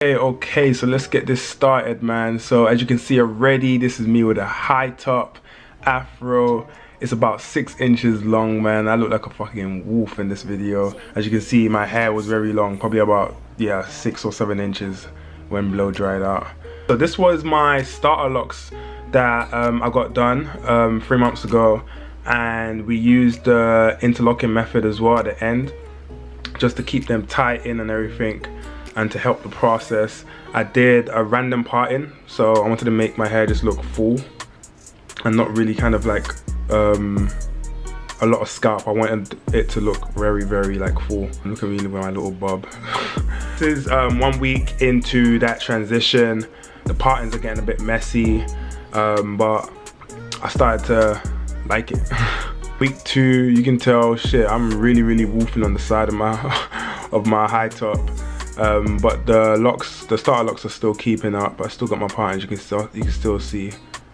Okay, so let's get this started, man. So as you can see already, this is me with a high top afro. It's about 6 inches long, man. I look like a fucking wolf in this video. As you can see, my hair was very long, probably about 6 or 7 inches when blow dried out. So this was my starter locks that I got done 3 months ago, and we used the interlocking method as well at the end, just to keep them tight in and everything. And to help the process, I did a random parting, so I wanted to make my hair just look full and not really kind of like a lot of scalp. I wanted it to look very like full. Look at me with my little bob. This is 1 week into that transition. The partings are getting a bit messy, but I started to like it. Week 2, you can tell, shit, I'm really wolfing on the side of my high top. But the starter locks are still keeping up. I still got my partings. You can still see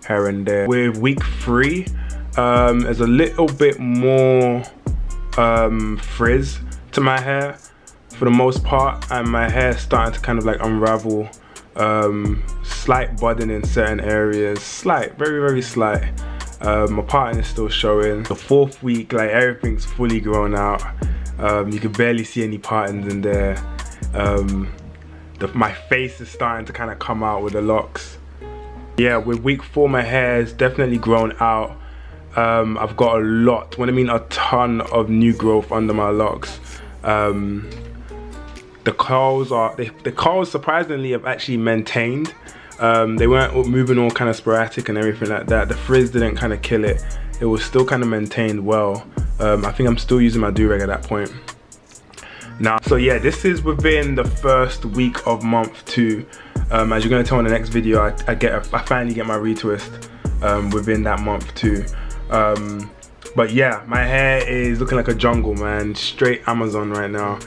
here and there. With week 3, there's a little bit more frizz to my hair for the most part, and my hair starting to kind of like unravel. Slight budding in certain areas, slight, very slight. My parting is still showing. The 4th week, like everything's fully grown out. You can barely see any partings in there. My face is starting to kind of come out with the locks. Yeah, with week 4, my hair is definitely grown out. I've got a lot, when I mean a ton of new growth under my locks. The coils surprisingly have actually maintained. They weren't moving all kind of sporadic and everything like that. The frizz didn't kind of kill it. It was still kind of maintained well. I think I'm still using my do-rag at that point. Now, so yeah, this is within the first week of month 2. As you're gonna tell in the next video, I finally get my retwist within that month 2. But yeah, my hair is looking like a jungle, man. Straight Amazon right now.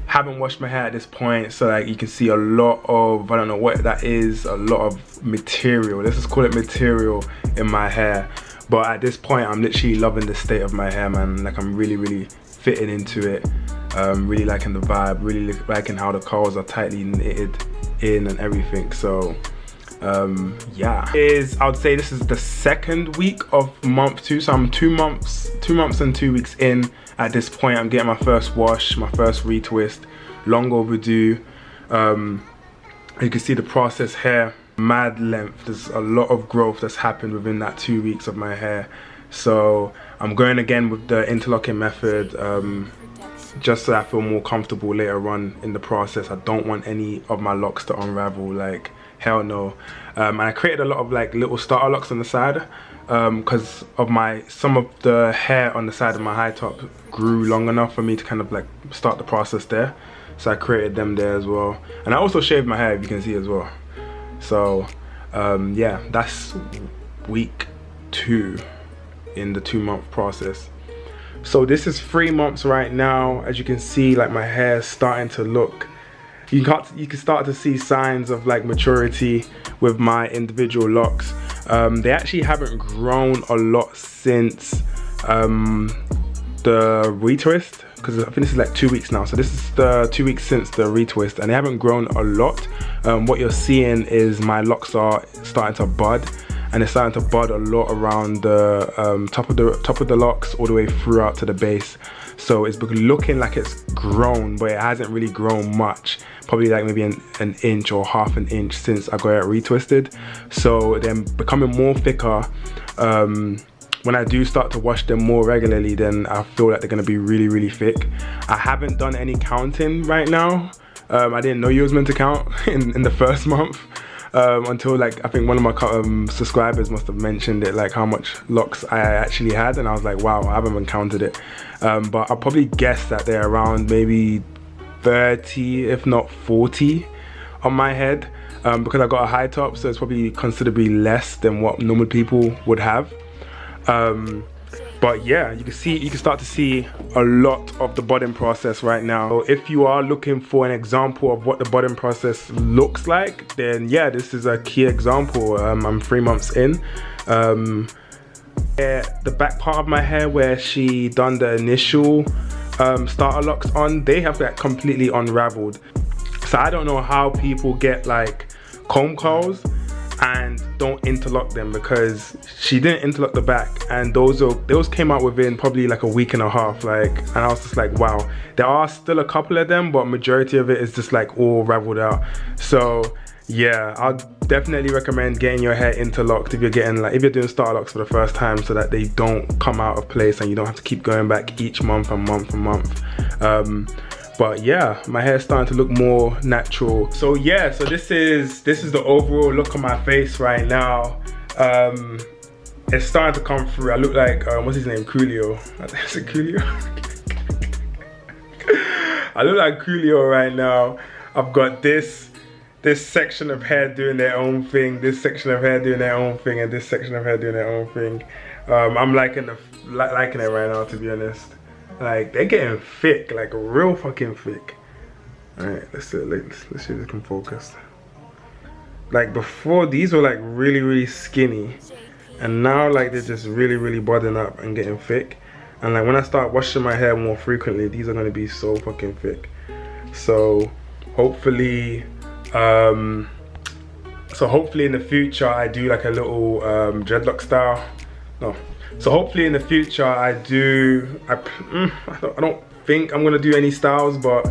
Haven't washed my hair at this point, so like you can see a lot of, I don't know what that is, a lot of material. Let's just call it material in my hair. But at this point, I'm literally loving the state of my hair, man. Like I'm really fitting into it, really liking the vibe, really liking how the curls are tightly knitted in and everything. So yeah, I would say this is the 2nd week of month 2, so I'm 2 months and 2 weeks in at this point. I'm getting my first wash, my first retwist, long overdue. You can see the process here, mad length. There's a lot of growth that's happened within that 2 weeks of my hair. So I'm going again with the interlocking method, just so I feel more comfortable later on in the process. I don't want any of my locks to unravel, like hell no. And I created a lot of like little starter locks on the side because of some of the hair on the side of my high top grew long enough for me to kind of like start the process there. So I created them there as well. And I also shaved my hair, if you can see as well. So yeah, that's week 2 in the 2-month process. So this is 3 months right now. As you can see, like my hair is starting to look, you can start to see signs of like maturity with my individual locks. They actually haven't grown a lot since the retwist, because I think this is like 2 weeks now. So this is the 2 weeks since the retwist, and they haven't grown a lot. What you're seeing is my locks are starting to bud. And it's starting to bud a lot around the top of the locks all the way throughout to the base. So it's looking like it's grown, but it hasn't really grown much. Probably like maybe an inch or half an inch since I got it retwisted. So they're becoming more thicker. When I do start to wash them more regularly, then I feel like they're gonna be really thick. I haven't done any counting right now. I didn't know you was meant to count in the first month. Until like I think one of my subscribers must have mentioned it, like how much locks I actually had, and I was like, wow, I haven't even counted it. But I'll probably guess that they're around maybe 30 if not 40 on my head, because I got a high top, so it's probably considerably less than what normal people would have. But yeah, you can start to see a lot of the budding process right now. So if you are looking for an example of what the budding process looks like, then yeah, this is a key example. I'm 3 months in. The back part of my hair where she done the initial starter locks on, they have that completely unraveled. So I don't know how people get like comb coils and don't interlock them, because she didn't interlock the back, and those came out within probably like a week and a half, like, and I was just like, wow. There are still a couple of them, but majority of it is just like all raveled out. So yeah, I'll definitely recommend getting your hair interlocked if you're doing starter locks for the first time, so that they don't come out of place and you don't have to keep going back each month and month. But yeah, my hair's starting to look more natural. So yeah, so this is the overall look on my face right now. It's starting to come through. I look like, what's his name, Coolio. I think it's a Coolio. I look like Coolio right now. I've got this section of hair doing their own thing, this section of hair doing their own thing, and this section of hair doing their own thing. I'm liking it right now, to be honest. Like, they're getting thick, like real fucking thick. Alright, let's see if this can focus. Like before, these were like really skinny, and now like they're just really budding up and getting thick. And like when I start washing my hair more frequently, these are gonna be so fucking thick. So hopefully in the future I do like a little dreadlock style. No. So hopefully in the future I don't think I'm gonna do any styles, but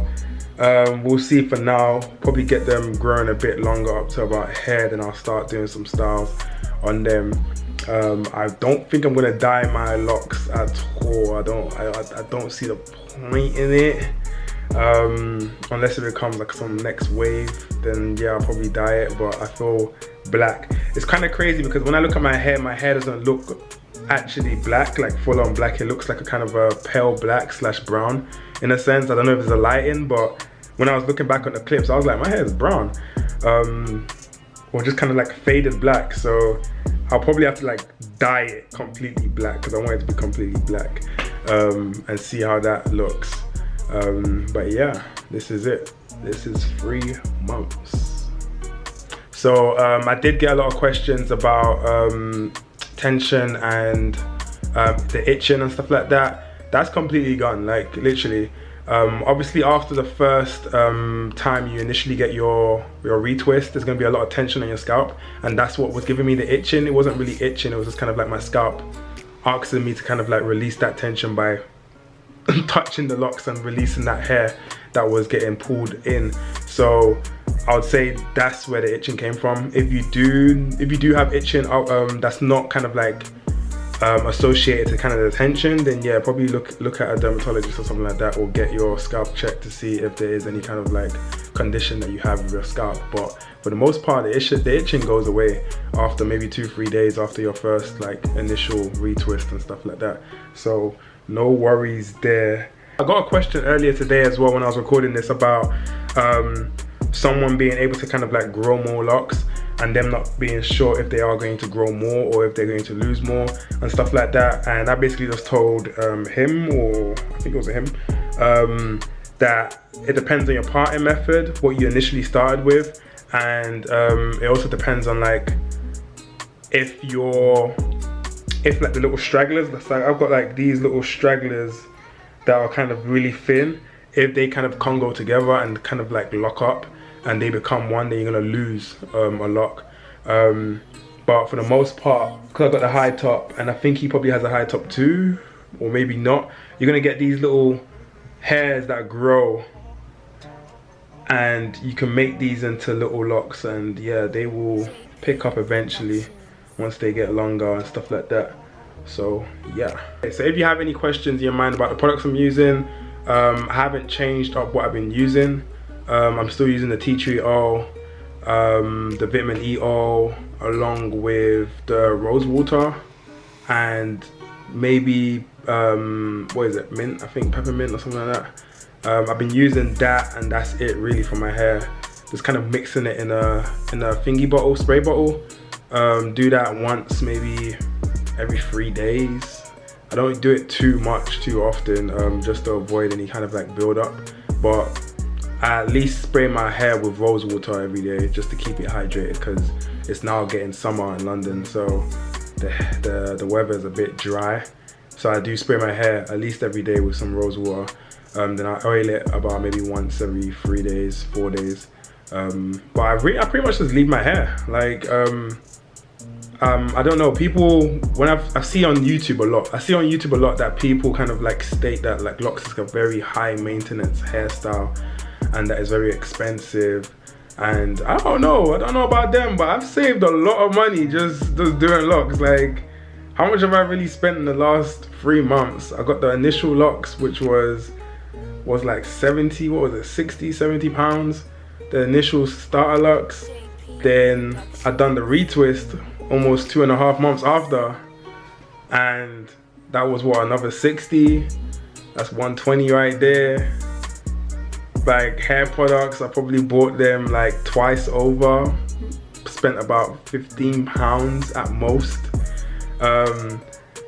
we'll see. For now, probably get them growing a bit longer up to about here, then I'll start doing some styles on them. I don't think I'm gonna dye my locks at all. I don't see the point in it, unless it becomes like some next wave, then yeah, I'll probably dye it. But I feel black. It's kind of crazy because when I look at my hair doesn't look actually black, like full on black. It looks like a kind of a pale black / brown in a sense. I don't know if it's a lighting, but when I was looking back on the clips, I was like, my hair is brown, or just kind of like faded black. So I'll probably have to like dye it completely black, because I want it to be completely black, and see how that looks. But yeah, this is it. This is 3 months. So I did get a lot of questions about tension and the itching and stuff like that. That's completely gone, like literally. Obviously after the first time you initially get your retwist, there's going to be a lot of tension on your scalp, and that's what was giving me the itching. It wasn't really itching, it was just kind of like my scalp asking me to kind of like release that tension by touching the locks and releasing that hair that was getting pulled in. So I would say that's where the itching came from. If you do have itching, that's not kind of like associated to kind of the tension, then yeah, probably look at a dermatologist or something like that, or get your scalp checked to see if there is any kind of like condition that you have with your scalp. But for the most part, the itching goes away after maybe 2-3 days after your first like initial retwist and stuff like that. So no worries there. I got a question earlier today as well when I was recording this about someone being able to kind of like grow more locks, and them not being sure if they are going to grow more or if they're going to lose more and stuff like that. And I basically just told him, or I think it was him, that it depends on your parting method, what you initially started with, and it also depends on like if like the little stragglers, that's like, I've got like these little stragglers that are kind of really thin, if they kind of congo together and kind of like lock up and they become one, then you're gonna lose a lock. But for the most part, because I've got the high top, and I think he probably has a high top too, or maybe not, you're gonna get these little hairs that grow, and you can make these into little locks, and yeah, they will pick up eventually once they get longer and stuff like that. So yeah. Okay, so if you have any questions in your mind about the products I'm using, I haven't changed up what I've been using. I'm still using the tea tree oil, the vitamin E oil, along with the rose water, and maybe what is it, mint, I think peppermint or something like that. I've been using that, and that's it really for my hair. Just kind of mixing it in a thingy bottle, spray bottle. Do that once, maybe every 3 days. I don't do it too much, too often, just to avoid any kind of like build up. But I at least spray my hair with rose water every day just to keep it hydrated, because it's now getting summer in London, so the weather is a bit dry. So I do spray my hair at least every day with some rose water. Then I oil it about maybe once every 3 days, 4 days. But I pretty much just leave my hair. Like, I don't know, people, when I see on YouTube a lot, that people kind of like state that like locks is a very high maintenance hairstyle and that is very expensive. And I don't know about them, but I've saved a lot of money just doing locks. Like, how much have I really spent in the last 3 months? I got the initial locks, which was like 70, what was it, 60, 70 pounds. The initial starter locks. Then I done the retwist almost 2.5 months after, and that was what, another 60. That's 120 right there. Like, hair products, I probably bought them like twice over, spent about 15 pounds at most.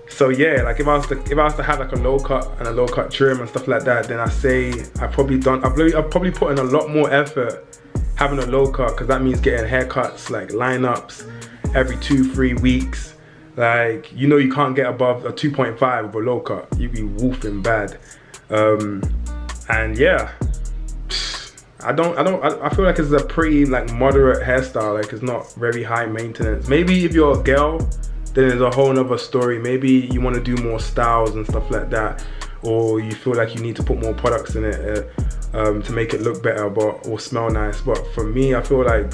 So yeah, like if I was to have like a low cut and a low cut trim and stuff like that, then I say I've probably put in a lot more effort having a low cut, because that means getting haircuts, like lineups every 2-3 weeks. Like, you know, you can't get above a 2.5 with a low cut. You be woofing bad. And yeah, I feel like it's a pretty like moderate hairstyle. Like, it's not very high maintenance. Maybe if you're a girl, then there's a whole nother story. Maybe you want to do more styles and stuff like that, or you feel like you need to put more products in it to make it look better or smell nice. But for me, I feel like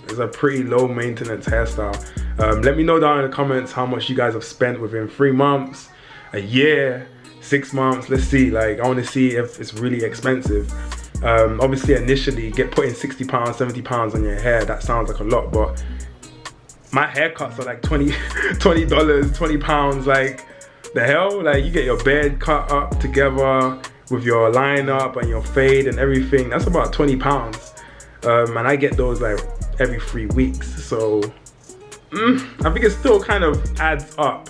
it's a pretty low maintenance hairstyle. Let me know down in the comments how much you guys have spent within 3 months, a year, 6 months. Let's see. Like, I want to see if it's really expensive. Obviously initially putting 60 pounds, 70 pounds on your hair, that sounds like a lot, but my haircuts are like $20, 20 pounds. Like, the hell? Like, you get your bed cut up together with your line up and your fade and everything. That's about 20 pounds. And I get those like every 3 weeks. So I think it still kind of adds up.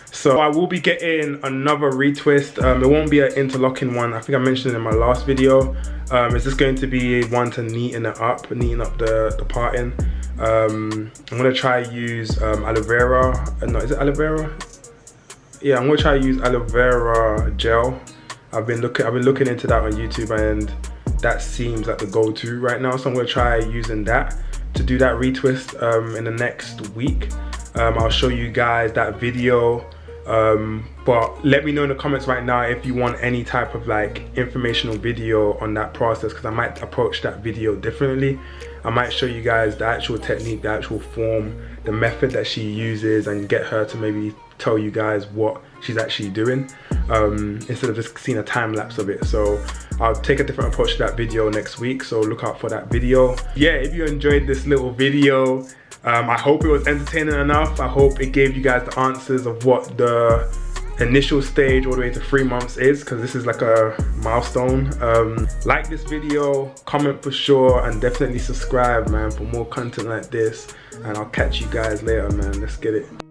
So I will be getting another retwist. It won't be an interlocking one. I think I mentioned it in my last video. It's just going to be one to neaten up the parting. I'm gonna try use aloe vera. No, is it aloe vera? Yeah, I'm gonna try use aloe vera gel. I've been looking into that on YouTube, and that seems like the go-to right now. So I'm gonna try using that to do that retwist in the next week. I'll show you guys that video. But let me know in the comments right now if you want any type of like informational video on that process, because I might approach that video differently. I might show you guys the actual technique, the actual form, the method that she uses, and get her to maybe tell you guys what she's actually doing, instead of just seeing a time lapse of it. So I'll take a different approach to that video next week, so look out for that video. Yeah, if you enjoyed this little video, I hope it was entertaining enough. I hope it gave you guys the answers of what the initial stage all the way to 3 months is, because this is like a milestone. Like this video, comment for sure, and definitely subscribe, man, for more content like this. And I'll catch you guys later, man. Let's get it.